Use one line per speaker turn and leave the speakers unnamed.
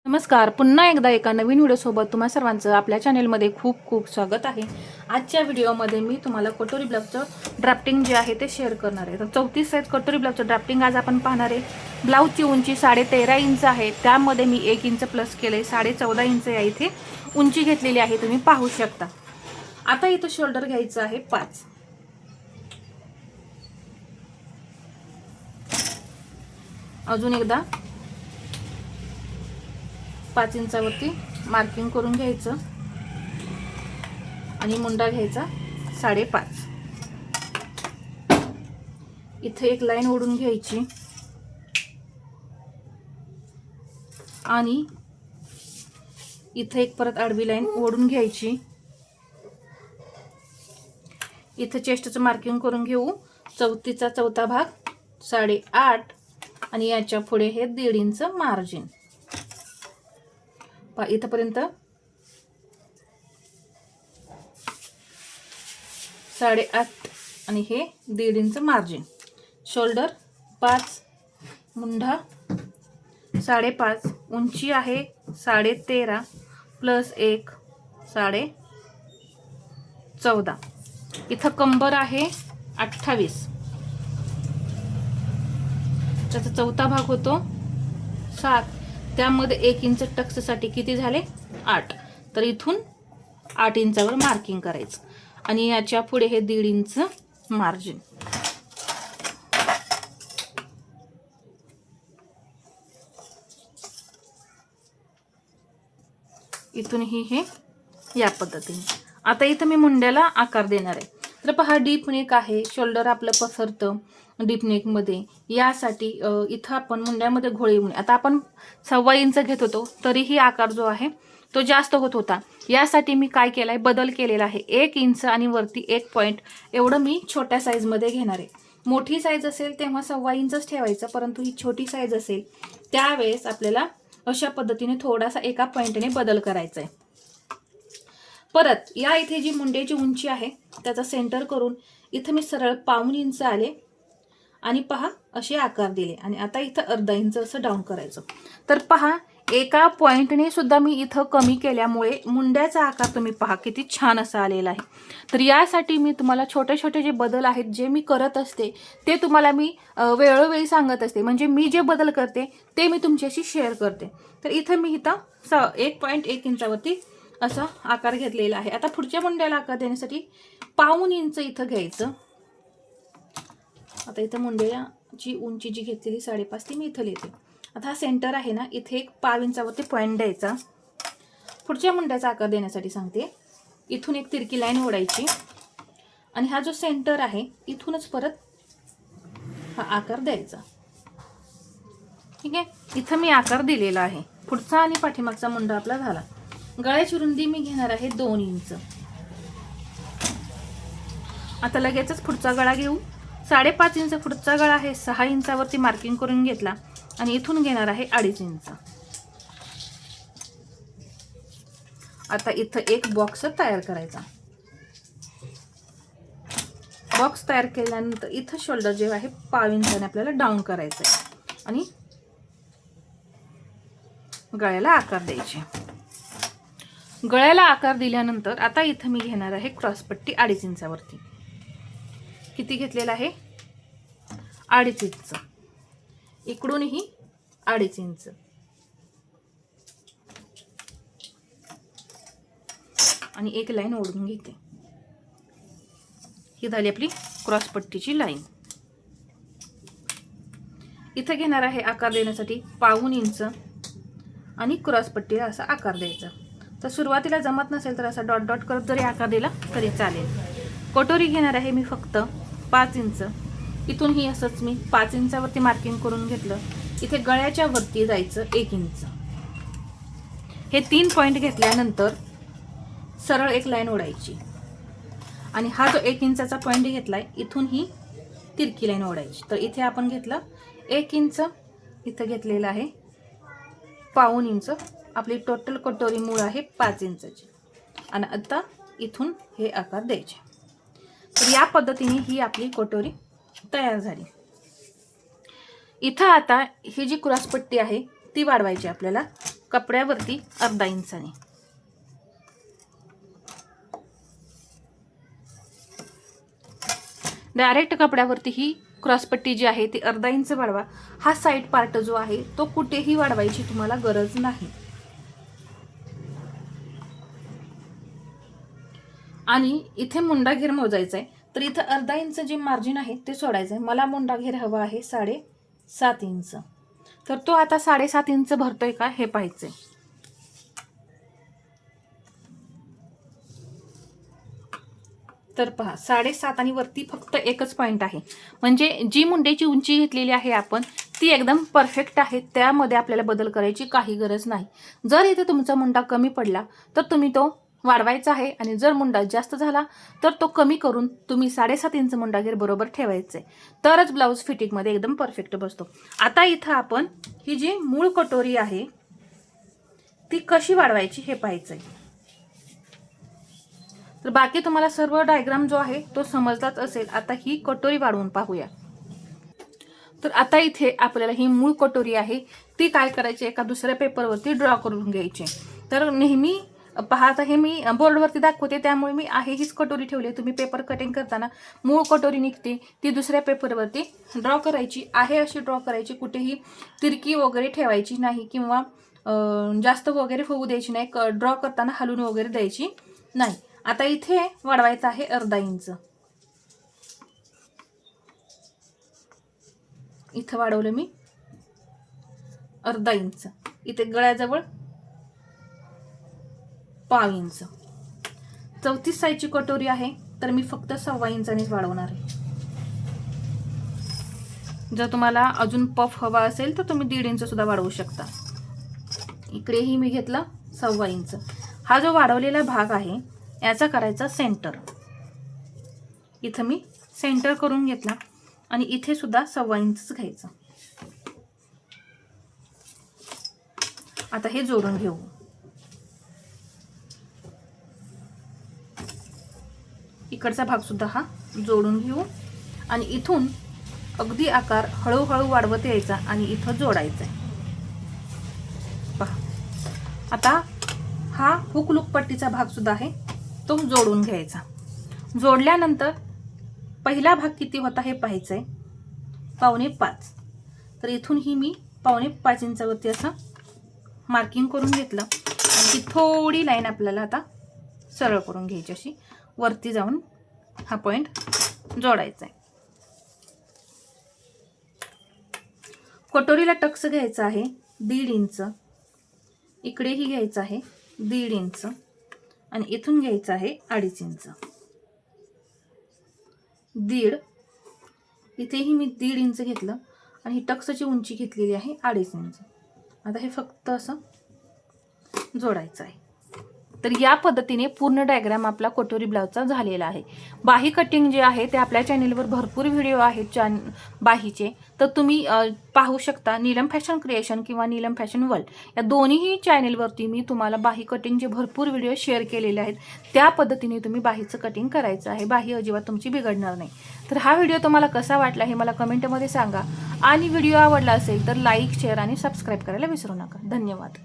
नमस्कार, पुन्हा एकदा एका नवीन व्हिडिओसोबत तुम्हा सर्वांचं आपल्या चॅनेलमध्ये खूप खूप स्वागत आहे। आजच्या व्हिडिओमध्ये मी तुम्हाला कटोरी ब्लाउजचं ड्राफ्टिंग जे आहे ते शेअर करणार आहे। तर 34 साइज कटोरी ब्लाउजचं ड्राफ्टिंग आज आपण पाहणार आहे। ब्लाउजची उंची 13.5 इंच आहे, त्यामध्ये मी 1 इंच प्लस केले, 14.5 इंच या इथे उंची घेतलेली आहे, तुम्ही पाहू शकता। आता इथं शोल्डर घ्यायचं आहे 5, अजून एकदा 5 इंचावरती मार्किंग करून घ्यायचं आणि मुंडा घ्यायचा 5.5। इथे एक लाईन ओढून घ्यायची आणि इथे एक परत आडवी लाईन ओढून घ्यायची। इथे चेस्टचं मार्किंग करून घेऊ, 34चा चौथा भाग 8.5 आणि याच्या पुढे हे 1.5 इंच मार्जिन। इथपर्यंत 8.5 आणि हे 1.5 इंच मार्जिन। शोल्डर 5, मुंढा 5.5, उंची आहे 13.5 प्लस 1 14.5। इथं कंबर आहे 28, त्याचा चौथा भाग होतो 7, त्यामध्ये 1 इंच टक्ससाठी किती झाले 8, तर इथून 8 इंचावर मार्किंग करायचं आणि याच्या पुढे हे 1.5 इंच मार्जिन। इथूनही हे या पद्धतीने। आता इथं मी मुंड्याला आकार देणार आहे। तर पहा, डीप नेक आहे, शोल्डर आपलं पसरतं डीप नेक मध्ये, यासाठी इथं आपण मुंड्यामध्ये घोळी मुंडी, आता आपण 1.25 इंच घेत होतो तरीही आकार जो आहे तो जास्त होत होता। यासाठी मी काय केलंय, बदल केलेला आहे, 1 इंच आणि वरती 1 पॉइंट एवढं मी छोट्या साईज मध्ये घेणार आहे। मोठी साईज असेल तेव्हा 1.25 इंचच ठेवायचं, परंतु ही छोटी साईज असेल त्यावेळेस आपल्याला अशा पद्धतीने थोडासा एका पॉइंटने बदल करायचा आहे। परत या इथे जी मुंड्याची उंची आहे त्याचा सेंटर करून इथे मी सरळ 1.25 इंच आले आणि पहा असे आकार दिले आणि आता इथं 1/2 इंच असं डाऊन करायचं। तर पहा, एका पॉइंटने सुद्धा मी इथं कमी केल्यामुळे मुंड्याचा आकार तुम्ही पहा किती छान असा आलेला आहे। तर यासाठी मी तुम्हाला छोटे छोटे जे बदल आहेत जे मी करत असते ते तुम्हाला मी वेळोवेळी सांगत असते, म्हणजे मी जे बदल करते ते मी तुमच्याशी शेअर करते। तर इथं मी इथं 1.1 इंचावरती असा आकार घेतलेला आहे। आता पुढच्या मुंड्याला आकार देण्यासाठी 1.25 इंच इथं घ्यायचं। आता इथं मुंड्याची उंची जी घेतलेली 5.5 ती मी इथं लिहिते। आता हा सेंटर आहे ना, इथे एक 1.5 इंचावरती पॉइंट द्यायचा। पुढच्या मुंड्याचा आकार देण्यासाठी सांगते, इथून एक तिरकी लाईन ओढायची आणि हा जो सेंटर आहे इथूनच परत हा आकार द्यायचा। ठीक आहे, इथं मी आकार दिलेला आहे। पुढचा आणि पाठीमागचा मुंडा आपला झाला। गळ्याची रुंदी मी घेणार आहे 2 इंच। आता लगेचच पुढचा गळा घेऊ, 5.5 इंच पुढचा गळा आहे, 6 इंचावरती मार्किंग करून घेतला आणि इथून घेणार आहे 2.5 इंच। आता इथं एक बॉक्स तयार करायचा। बॉक्स तयार केल्यानंतर इथं शोल्डर जे आहे 1.25 इंचाने आपल्याला डाऊन करायचं आहे आणि गळ्याला आकार द्यायचे। गळ्याला आकार दिल्यानंतर आता इथं मी घेणार आहे क्रॉसपट्टी 2.5 इंचावरती। किती घेतलेला आहे 2.5 इंच, इकडूनही 2.5 इंच आणि एक लाईन ओढून घेते। ही झाली आपली क्रॉसपट्टीची लाईन। इथं घेणार आहे आकार देण्यासाठी 1.25 इंच आणि क्रॉसपट्टीला असा आकार द्यायचा। तर सुरुवातीला जमत नसेल तर असा डॉट डॉट करत जरी आकार दिला तरी चालेल। कटोरी घेणार आहे मी फक्त 5 इंच, इथूनही असंच मी 5 इंचावरती मार्किंग करून घेतलं। इथे गळ्याच्या वरती जायचं 1 इंच, हे 3 पॉइंट घेतल्यानंतर सरळ एक लाईन ओढायची आणि हा जो 1 इंचाचा पॉइंट घेतलाय इथून ही तिरकी लाईन ओढायची। तर इथे आपण घेतलं 1 इंच, इथं घेतलेलं आहे 1.25 इंच। आपली टोटल कटोरी मूळ आहे 5 इंचाची आणि आता इथून हे आकार द्यायचे। तर या पद्धतीने ही आपली कटोरी तयार झाली। इथं आता ही जी क्रॉसपट्टी आहे ती वाढवायची आपल्याला। कपड्यावरती अर्धा इंचाने. डायरेक्ट कपड्यावरती ही क्रॉसपट्टी जी आहे ती अर्धा इंच वाढवा. हा साईड पार्ट जो आहे तो कुठेही वाढवायची तुम्हाला गरज नाही. आणि इथे मुंडा घेर मोजायचा आहे, तर इथं अर्धा इंच जे मार्जिन आहे ते सोडायचं आहे. मला मुंडा घेर हवा आहे 7.5 इंच, तर तो आता 7.5 इंच भरतोय का हे पाहायचंय. तर पहा 7.5 आणि वरती फक्त एकच पॉईंट आहे, म्हणजे जी मुंड्याची उंची घेतलेली आहे आपण ती एकदम परफेक्ट आहे. त्यामध्ये आपल्याला बदल करायची काही गरज नाही. जर इथे तुमचा मुंडा कमी पडला तर तुम्ही तो वाढवायचा आहे, आणि जर मुंडा जास्त झाला तर तो कमी करून तुम्ही 7.5 इंच मुंडा घेर बरोबर ठेवायचे, तरच ब्लाऊज फिटिंगमध्ये एकदम परफेक्ट बसतो. आता इथं आपण ही जी मूळ कटोरी आहे ती कशी वाढवायची हे पाहायचंय. तर बाकी तुम्हाला सर्व डायग्राम जो आहे तो समजलाच असेल. आता ही कटोरी वाढवून पाहूया. तर आता इथे आपल्याला ही मूळ कटोरी आहे ती काय करायची, एका दुसऱ्या पेपरवरती ड्रॉ करून घ्यायची. तर नेहमी पहा, आता हे मी बोर्डवरती दाखवते त्यामुळे मी आहे हीच कटोरी ठेवली. तुम्ही पेपर कटिंग करताना मूळ कटोरी निघते ती दुसऱ्या पेपरवरती ड्रॉ करायची आहे, अशी ड्रॉ करायची. कुठेही तिरकी वगैरे ठेवायची नाही किंवा जास्त वगैरे होऊ द्यायची नाही. ड्रॉ करताना हलून वगैरे द्यायची नाही. आता इथे वाढवायचं आहे अर्धा इंच. इथं वाढवलं मी अर्धा इंच. इथे गळ्याजवळ 1/2 इंच. 34 साईजची कटोरी आहे तर मी फक्त 1.25 इंचानेच वाढवणार आहे. जर तुम्हाला अजून पफ हवा असेल तर तुम्ही 1.5 इंच सुद्धा वाढवू शकता. इकडेही मी घेतलं 1.25 इंच. हा जो वाढवलेला भाग आहे याचा करायचा सेंटर. इथं मी सेंटर करून घेतला आणि इथे सुद्धा 1.25 इंच घ्यायचं. आता हे जोडून घेऊ. इकडचा भाग सुद्धा हा जोडून घेऊ आणि इथून अगदी आकार हळूहळू वाढवत यायचा आणि इथं जोडायचा आहे. पहा, आता हा हुक लूक पट्टीचा भाग सुद्धा आहे तो जोडून घ्यायचा. जोडल्यानंतर पहिला भाग किती होता हे पाहायचंय, 4.25. तर इथून ही मी 4.25 इंचावरती असं मार्किंग करून घेतलं आणि ही थोडी लाईन आपल्याला आता सरळ करून घ्यायची. अशी वरती जाऊन हा पॉइंट जोडायचा आहे. कटोरीला टक्स घ्यायचा आहे 1.5 इंच. इकडेही घ्यायचं आहे 1.5 इंच आणि इथून घ्यायचं आहे 2.5 इंच. 1.5. इथेही मी 1.5 इंच घेतलं आणि ही टक्सची उंची घेतलेली आहे 2.5 इंच. आता हे फक्त असं जोडायचं आहे. तर या पद्धतीने पूर्ण डायग्राम आपला कटोरी ब्लाउजचा झालेला आहे. बाही कटिंग जे आहे ते आपल्या चॅनेलवर भरपूर व्हिडिओ आहेत बाहीचे, तर तुम्ही पाहू शकता. नीलम फॅशन क्रिएशन किंवा नीलम फॅशन वर्ल्ड या दोन्ही चॅनेलवरती मी तुम्हाला बाही कटिंगचे भरपूर व्हिडिओ शेअर केलेले आहेत. त्या पद्धतीने तुम्ही बाहीचं कटिंग करायचं आहे. बाही अजिबात तुमची बिघडणार नाही. तर हा व्हिडिओ तुम्हाला कसा वाटला हे मला कमेंटमध्ये सांगा आणि व्हिडिओ आवडला असेल तर लाईक, शेअर आणि सबस्क्राईब करायला विसरू नका. धन्यवाद.